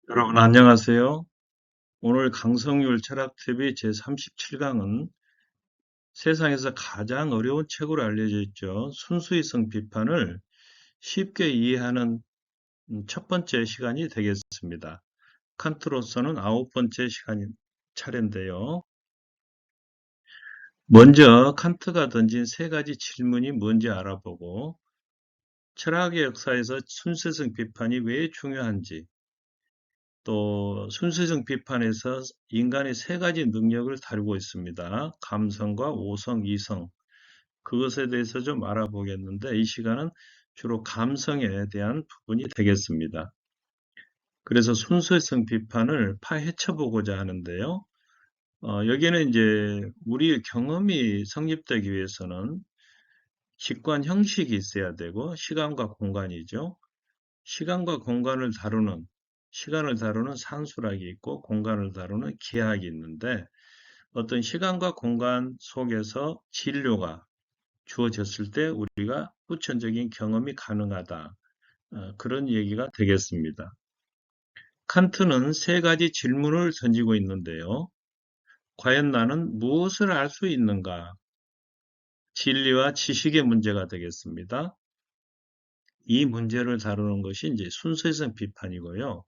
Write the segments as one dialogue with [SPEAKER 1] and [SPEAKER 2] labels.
[SPEAKER 1] 여러분 안녕하세요. 오늘 강성률 철학TV 제37강은 세상에서 가장 어려운 책으로 알려져 있죠. 순수이성 비판을 쉽게 이해하는 첫 번째 시간이 되겠습니다. 칸트로서는 아홉 번째 시간인 차례인데요. 먼저 칸트가 던진 세 가지 질문이 뭔지 알아보고 철학의 역사에서 순수이성 비판이 왜 중요한지, 또 순수성 비판에서 인간의 세 가지 능력을 다루고 있습니다. 감성과 오성, 이성. 그것에 대해서 좀 알아보겠는데 이 시간은 주로 감성에 대한 부분이 되겠습니다. 그래서 순수성 비판을 파헤쳐 보고자 하는데요. 여기는 이제 우리의 경험이 성립되기 위해서는 직관 형식이 있어야 되고 시간과 공간이죠. 시간과 공간을 다루는 시간을 다루는 산수락이 있고 공간을 다루는 기하학이 있는데 어떤 시간과 공간 속에서 진료가 주어졌을 때 우리가 후천적인 경험이 가능하다. 그런 얘기가 되겠습니다. 칸트는 세 가지 질문을 던지고 있는데요. 과연 나는 무엇을 알 수 있는가? 진리와 지식의 문제가 되겠습니다. 이 문제를 다루는 것이 이제 순수성 비판이고요.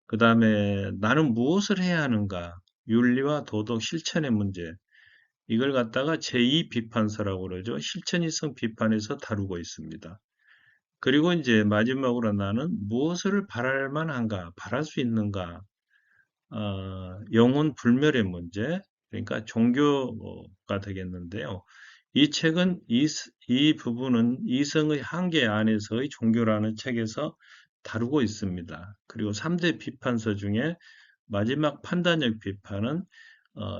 [SPEAKER 1] 그 다음에 나는 무엇을 해야 하는가? 윤리와 도덕 실천의 문제. 이걸 갖다가 제2 비판서라고 그러죠. 실천이성 비판에서 다루고 있습니다. 그리고 이제 마지막으로 나는 무엇을 바랄 만한가? 바랄 수 있는가? 영혼 불멸의 문제. 그러니까 종교가 되겠는데요. 이 책은 이 부분은 이성의 한계 안에서의 종교라는 책에서 다루고 있습니다. 그리고 3대 비판서 중에 마지막 판단력 비판은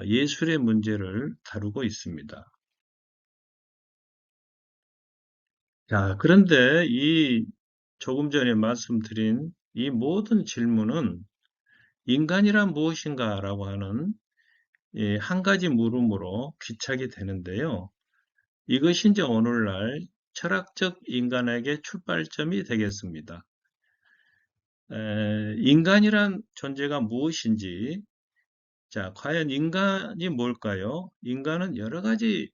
[SPEAKER 1] 예술의 문제를 다루고 있습니다. 자, 그런데 이 조금 전에 말씀드린 이 모든 질문은 인간이란 무엇인가 라고 하는 한 가지 물음으로 귀착이 되는데요. 이것이 이제 오늘날 철학적 인간에게 출발점이 되겠습니다. 인간이란 존재가 무엇인지, 자, 과연 인간이 뭘까요? 인간은 여러 가지로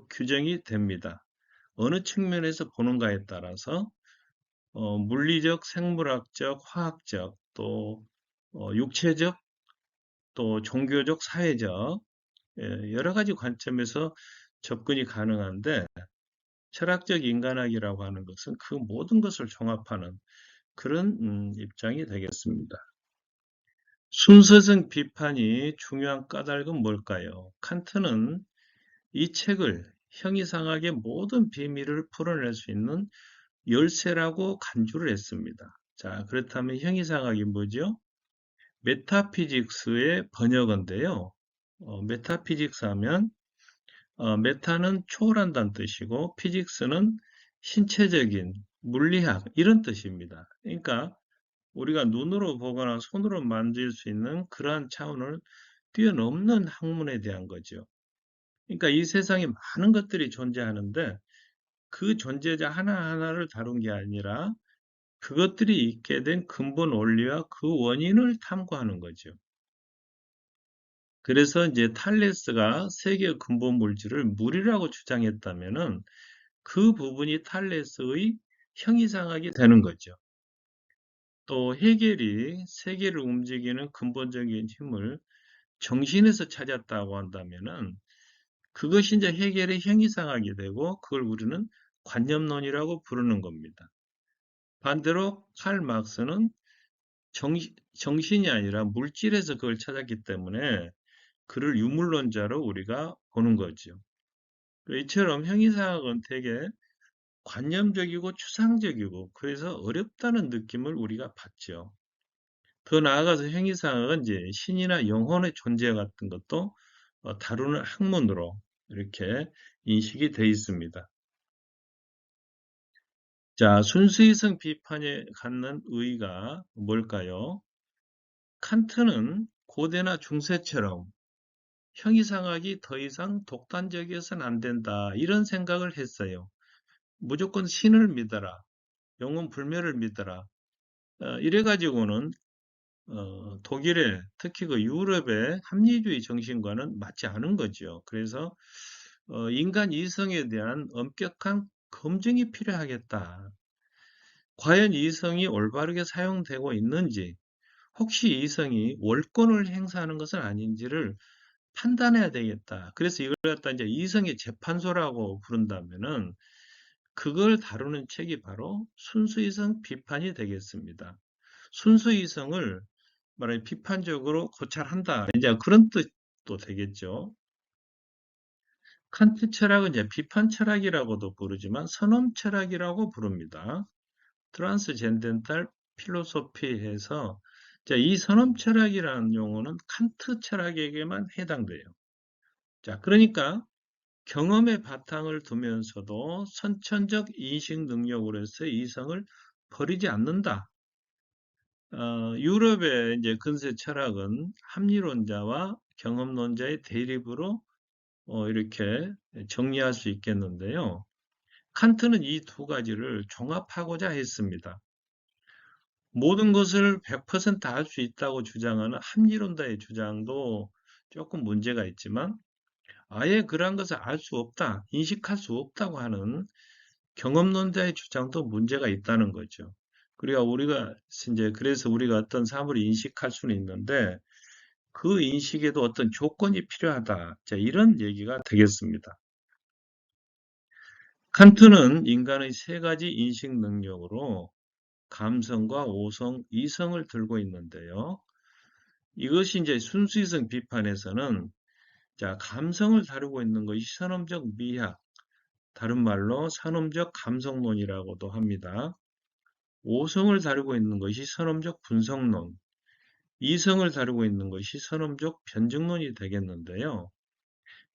[SPEAKER 1] 규정이 됩니다. 어느 측면에서 보는가에 따라서 물리적, 생물학적, 화학적, 또 육체적, 또 종교적, 사회적 여러 가지 관점에서 접근이 가능한데 철학적 인간학이라고 하는 것은 그 모든 것을 종합하는 그런 입장이 되겠습니다. 순서성 비판이 중요한 까닭은 뭘까요? 칸트는 이 책을 형이상학의 모든 비밀을 풀어낼 수 있는 열쇠라고 간주를 했습니다. 자, 그렇다면 형이상학이 뭐죠? 메타피직스의 번역어인데요. 메타피직스 하면 메타는 초월한다는 뜻이고 피직스는 신체적인 물리학 이런 뜻입니다. 그러니까 우리가 눈으로 보거나 손으로 만질 수 있는 그러한 차원을 뛰어넘는 학문에 대한 거죠. 그러니까 이 세상에 많은 것들이 존재하는데 그 존재자 하나하나를 다룬 게 아니라 그것들이 있게 된 근본 원리와 그 원인을 탐구하는 거죠. 그래서 이제 탈레스가 세계 근본 물질을 물이라고 주장했다면은 그 부분이 탈레스의 형이상학이 되는 거죠. 또 헤겔이 세계를 움직이는 근본적인 힘을 정신에서 찾았다고 한다면은 그것이 이제 헤겔의 형이상학이 되고 그걸 우리는 관념론이라고 부르는 겁니다. 반대로 칼 막스는 정신이 아니라 물질에서 그걸 찾았기 때문에 그를 유물론자로 우리가 보는 거죠. 이처럼 형이상학은 되게 관념적이고 추상적이고 그래서 어렵다는 느낌을 우리가 받죠. 더 나아가서 형이상학은 이제 신이나 영혼의 존재 같은 것도 다루는 학문으로 이렇게 인식이 되어 있습니다. 자, 순수이성 비판에 갖는 의의가 뭘까요? 칸트는 고대나 중세처럼 형이상학이 더 이상 독단적이어서는 안 된다. 이런 생각을 했어요. 무조건 신을 믿어라. 영혼 불멸을 믿어라. 이래가지고는 독일의 특히 그 유럽의 합리주의 정신과는 맞지 않은 거죠. 그래서 인간 이성에 대한 엄격한 검증이 필요하겠다. 과연 이성이 올바르게 사용되고 있는지, 혹시 이성이 월권을 행사하는 것은 아닌지를 판단해야 되겠다. 그래서 이걸 갖다 이제 이성의 재판소라고 부른다면은 그걸 다루는 책이 바로 순수이성 비판이 되겠습니다. 순수이성을 말하면 비판적으로 고찰한다. 이제 그런 뜻도 되겠죠. 칸트 철학은 이제 비판 철학이라고도 부르지만 선언 철학이라고 부릅니다. 트란스젠덴탈 필로소피에서 이 선언 철학이라는 용어는 칸트 철학에게만 해당돼요. 자, 그러니까 경험의 바탕을 두면서도 선천적 인식 능력으로서의 이성을 버리지 않는다. 유럽의 이제 근세 철학은 합리론자와 경험론자의 대립으로 이렇게 정리할 수 있겠는데요. 칸트는 이 두 가지를 종합하고자 했습니다. 모든 것을 100% 알 수 있다고 주장하는 합리론자의 주장도 조금 문제가 있지만 아예 그러한 것을 알 수 없다, 인식할 수 없다고 하는 경험론자의 주장도 문제가 있다는 거죠. 그래서 우리가 어떤 사물을 인식할 수는 있는데 그 인식에도 어떤 조건이 필요하다. 자, 이런 얘기가 되겠습니다. 칸트는 인간의 세 가지 인식 능력으로 감성과 오성, 이성을 들고 있는데요. 이것이 이제 순수이성 비판에서는 자, 감성을 다루고 있는 것이 선험적 미학, 다른 말로 선험적 감성론이라고도 합니다. 오성을 다루고 있는 것이 선험적 분석론, 이성을 다루고 있는 것이 선험적 변증론이 되겠는데요.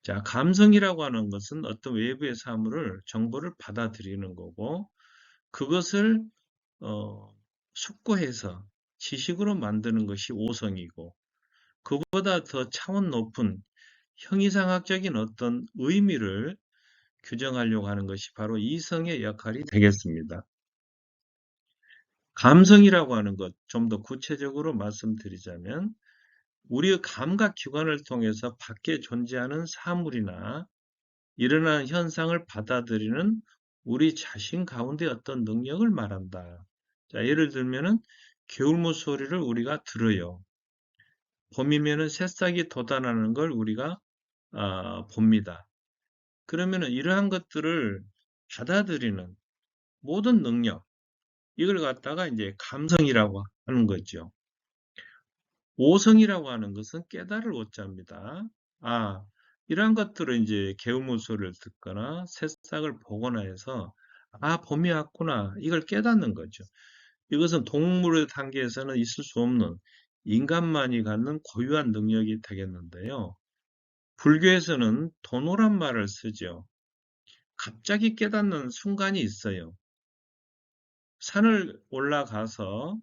[SPEAKER 1] 자, 감성이라고 하는 것은 어떤 외부의 사물을, 정보를 받아들이는 거고, 그것을 숙고해서 지식으로 만드는 것이 오성이고, 그보다 더 차원 높은 형이상학적인 어떤 의미를 규정하려고 하는 것이 바로 이성의 역할이 되겠습니다. 감성이라고 하는 것, 좀 더 구체적으로 말씀드리자면, 우리의 감각 기관을 통해서 밖에 존재하는 사물이나 일어나는 현상을 받아들이는 우리 자신 가운데 어떤 능력을 말한다. 자, 예를 들면은 개울물 소리를 우리가 들어요. 봄이면은 새싹이 돋아나는 걸 우리가 봅니다. 그러면은 이러한 것들을 받아들이는 모든 능력, 이걸 갖다가 이제 감성이라고 하는 거죠. 오성이라고 하는 것은 깨달을 오자입니다. 아, 이러한 것들을 이제 개울물 소리를 듣거나 새싹을 보거나 해서 봄이 왔구나. 이걸 깨닫는 거죠. 이것은 동물의 단계에서는 있을 수 없는 인간만이 갖는 고유한 능력이 되겠는데요. 불교에서는 도노란 말을 쓰죠. 갑자기 깨닫는 순간이 있어요. 산을 올라가서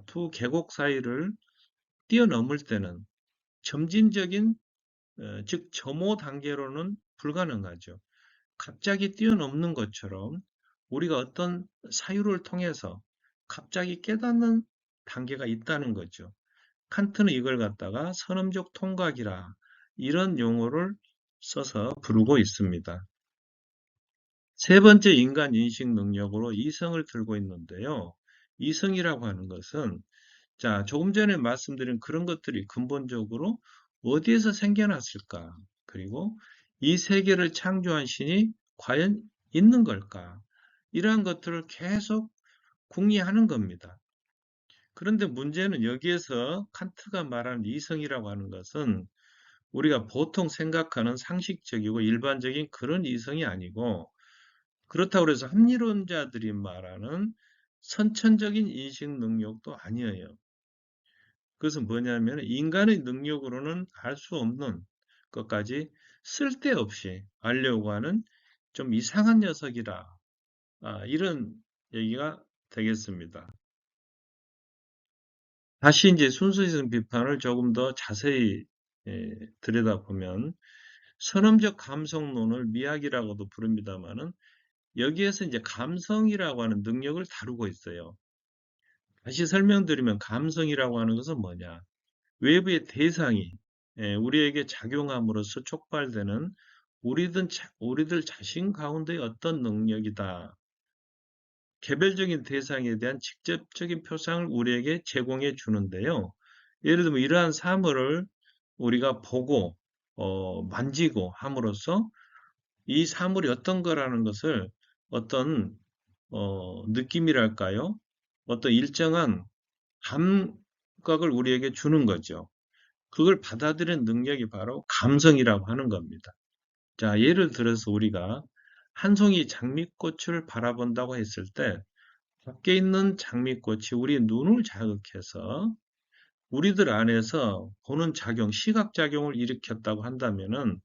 [SPEAKER 1] 두 계곡 사이를 뛰어넘을 때는 점진적인 즉 점호 단계로는 불가능하죠. 갑자기 뛰어넘는 것처럼 우리가 어떤 사유를 통해서 갑자기 깨닫는 단계가 있다는 거죠. 칸트는 이걸 갖다가 선험적 통각이라 이런 용어를 써서 부르고 있습니다. 세 번째 인간 인식 능력으로 이성을 들고 있는데요. 이성이라고 하는 것은 조금 전에 말씀드린 그런 것들이 근본적으로 어디에서 생겨났을까? 그리고 이 세계를 창조한 신이 과연 있는 걸까? 이러한 것들을 계속 궁리하는 겁니다. 그런데 문제는 여기에서 칸트가 말하는 이성이라고 하는 것은 우리가 보통 생각하는 상식적이고 일반적인 그런 이성이 아니고 그렇다고 해서 합리론자들이 말하는 선천적인 인식 능력도 아니에요. 그것은 뭐냐면 인간의 능력으로는 알 수 없는 것까지 쓸데없이 알려고 하는 좀 이상한 녀석이라 이런 얘기가 되겠습니다. 다시 이제 순수이성 비판을 조금 더 자세히 들여다보면 선험적 감성론을 미학이라고도 부릅니다만은 여기에서 이제 감성이라고 하는 능력을 다루고 있어요. 다시 설명드리면 감성이라고 하는 것은 뭐냐? 외부의 대상이 우리에게 작용함으로써 촉발되는 우리들 자신 가운데의 어떤 능력이다. 개별적인 대상에 대한 직접적인 표상을 우리에게 제공해 주는데요. 예를 들면 이러한 사물을 우리가 보고 만지고 함으로써 이 사물이 어떤 거라는 것을 어떤 느낌이랄까요? 어떤 일정한 감각을 우리에게 주는 거죠. 그걸 받아들이는 능력이 바로 감성이라고 하는 겁니다. 자, 예를 들어서 우리가 한 송이 장미꽃을 바라본다고 했을 때 밖에 있는 장미꽃이 우리의 눈을 자극해서 우리들 안에서 보는 작용, 시각작용을 일으켰다고 한다면은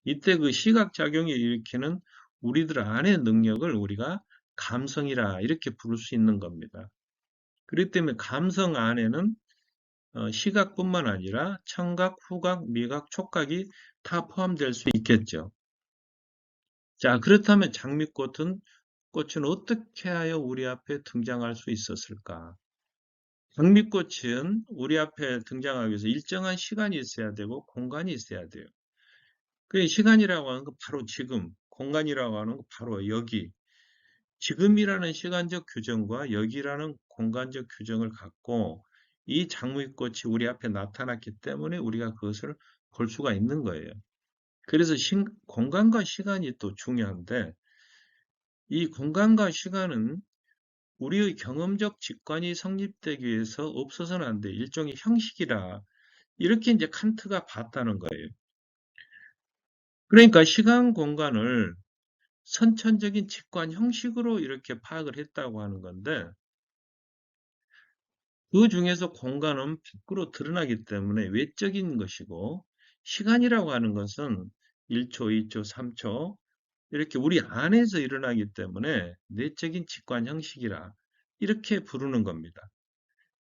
[SPEAKER 1] 이때 그 시각작용이 일으키는 우리들 안의 능력을 우리가 감성이라 이렇게 부를 수 있는 겁니다. 그렇기 때문에 감성 안에는 시각뿐만 아니라 청각, 후각, 미각, 촉각이 다 포함될 수 있겠죠. 자, 그렇다면 꽃은 어떻게 하여 우리 앞에 등장할 수 있었을까? 장미꽃은 우리 앞에 등장하기 위해서 일정한 시간이 있어야 되고 공간이 있어야 돼요. 그 시간이라고 하는 건 바로 지금, 공간이라고 하는 건 바로 여기. 지금이라는 시간적 규정과 여기라는 공간적 규정을 갖고 이 장미꽃이 우리 앞에 나타났기 때문에 우리가 그것을 볼 수가 있는 거예요. 그래서 공간과 시간이 또 중요한데 이 공간과 시간은 우리의 경험적 직관이 성립되기 위해서 없어서는 안 돼. 일종의 형식이라. 이렇게 이제 칸트가 봤다는 거예요. 그러니까 시간 공간을 선천적인 직관 형식으로 이렇게 파악을 했다고 하는 건데 그 중에서 공간은 밖으로 드러나기 때문에 외적인 것이고 시간이라고 하는 것은 1초, 2초, 3초 이렇게 우리 안에서 일어나기 때문에 내적인 직관 형식이라 이렇게 부르는 겁니다.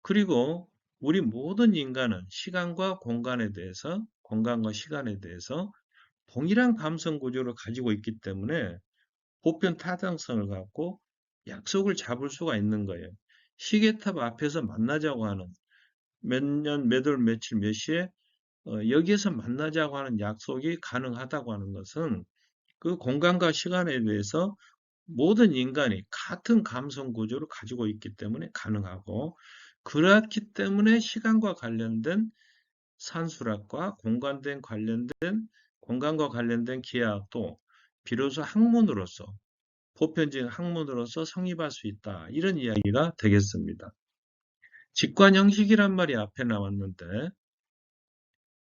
[SPEAKER 1] 그리고 우리 모든 인간은 시간과 공간과 시간에 대해서 동일한 감성 구조를 가지고 있기 때문에 보편 타당성을 갖고 약속을 잡을 수가 있는 거예요. 시계탑 앞에서 만나자고 하는 몇 년, 몇 월, 며칠, 몇 시에 여기에서 만나자고 하는 약속이 가능하다고 하는 것은 그 공간과 시간에 대해서 모든 인간이 같은 감성 구조를 가지고 있기 때문에 가능하고 그렇기 때문에 시간과 관련된 산수학과 공간과 관련된 기하학도 비로소 학문으로서 보편적인 학문으로서 성립할 수 있다. 이런 이야기가 되겠습니다. 직관 형식이란 말이 앞에 나왔는데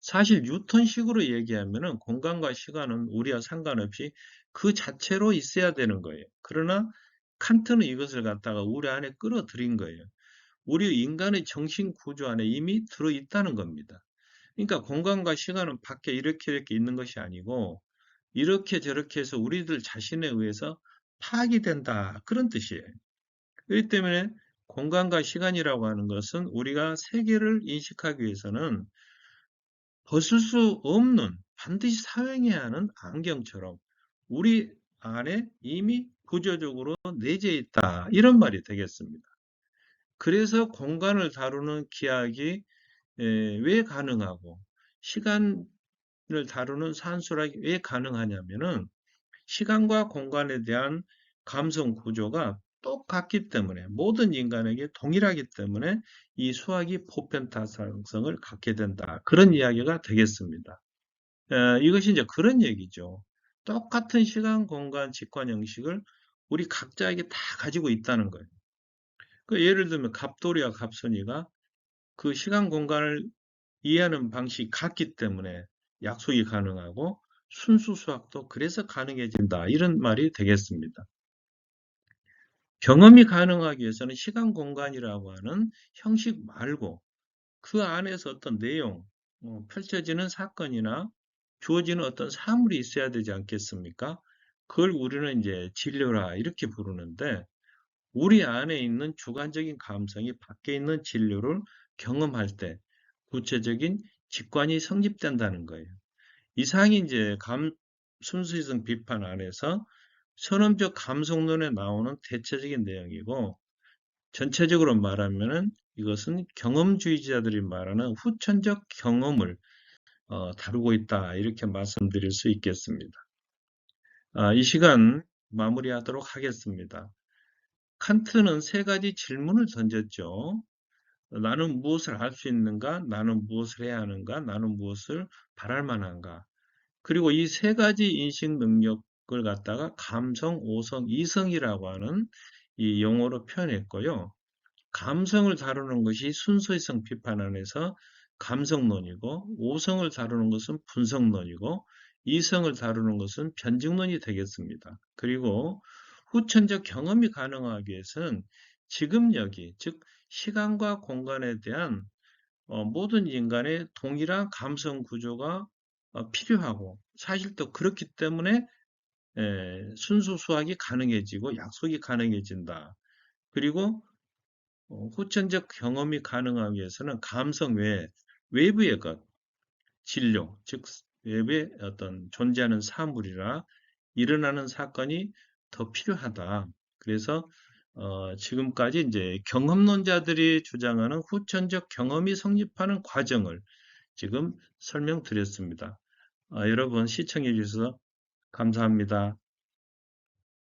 [SPEAKER 1] 사실 뉴턴식으로 얘기하면은 공간과 시간은 우리와 상관없이 그 자체로 있어야 되는 거예요. 그러나 칸트는 이것을 갖다가 우리 안에 끌어들인 거예요. 우리 인간의 정신 구조 안에 이미 들어있다는 겁니다. 그러니까 공간과 시간은 밖에 이렇게 있는 것이 아니고 이렇게 저렇게 해서 우리들 자신에 의해서 파악이 된다. 그런 뜻이에요. 그렇기 때문에 공간과 시간이라고 하는 것은 우리가 세계를 인식하기 위해서는 벗을 수 없는 반드시 사용해야 하는 안경처럼 우리 안에 이미 구조적으로 내재해 있다. 이런 말이 되겠습니다. 그래서 공간을 다루는 기하학이 왜 가능하고 시간을 다루는 산술학이 왜 가능하냐면은 시간과 공간에 대한 감성 구조가 똑같기 때문에 모든 인간에게 동일하기 때문에 이 수학이 보편타당성을 갖게 된다. 그런 이야기가 되겠습니다. 이것이 이제 그런 얘기죠. 똑같은 시간, 공간, 직관 형식을 우리 각자에게 다 가지고 있다는 거예요. 그 예를 들면 갑돌이와 갑선이가 그 시간, 공간을 이해하는 방식이 같기 때문에 약속이 가능하고 순수 수학도 그래서 가능해진다. 이런 말이 되겠습니다. 경험이 가능하기 위해서는 시간, 공간이라고 하는 형식 말고 그 안에서 어떤 내용, 펼쳐지는 사건이나 주어지는 어떤 사물이 있어야 되지 않겠습니까? 그걸 우리는 이제 진료라 이렇게 부르는데 우리 안에 있는 주관적인 감성이 밖에 있는 진료를 경험할 때 구체적인 직관이 성립된다는 거예요. 이상이 이제 순수이성 비판 안에서 선험적 감성론에 나오는 대체적인 내용이고 전체적으로 말하면은 이것은 경험주의자들이 말하는 후천적 경험을 다루고 있다. 이렇게 말씀드릴 수 있겠습니다. 이 시간 마무리하도록 하겠습니다. 칸트는 세 가지 질문을 던졌죠. 나는 무엇을 할 수 있는가? 나는 무엇을 해야 하는가? 나는 무엇을 바랄 만한가? 그리고 이 세 가지 인식 능력을 갖다가 감성, 오성, 이성이라고 하는 이 용어로 표현했고요. 감성을 다루는 것이 순서이성 비판 안에서 감성론이고, 오성을 다루는 것은 분석론이고, 이성을 다루는 것은 변증론이 되겠습니다. 그리고 후천적 경험이 가능하기 위해서는 지금 여기, 즉 시간과 공간에 대한 모든 인간의 동일한 감성 구조가 필요하고, 사실 또 그렇기 때문에 순수 수학이 가능해지고 약속이 가능해진다. 그리고 후천적 경험이 가능하기 위해서는 감성 외에 외부의 것, 진료, 즉 외부에 어떤 존재하는 사물이나 일어나는 사건이 더 필요하다. 그래서 지금까지 이제 경험론자들이 주장하는 후천적 경험이 성립하는 과정을 지금 설명드렸습니다. 여러분 시청해 주셔서 감사합니다.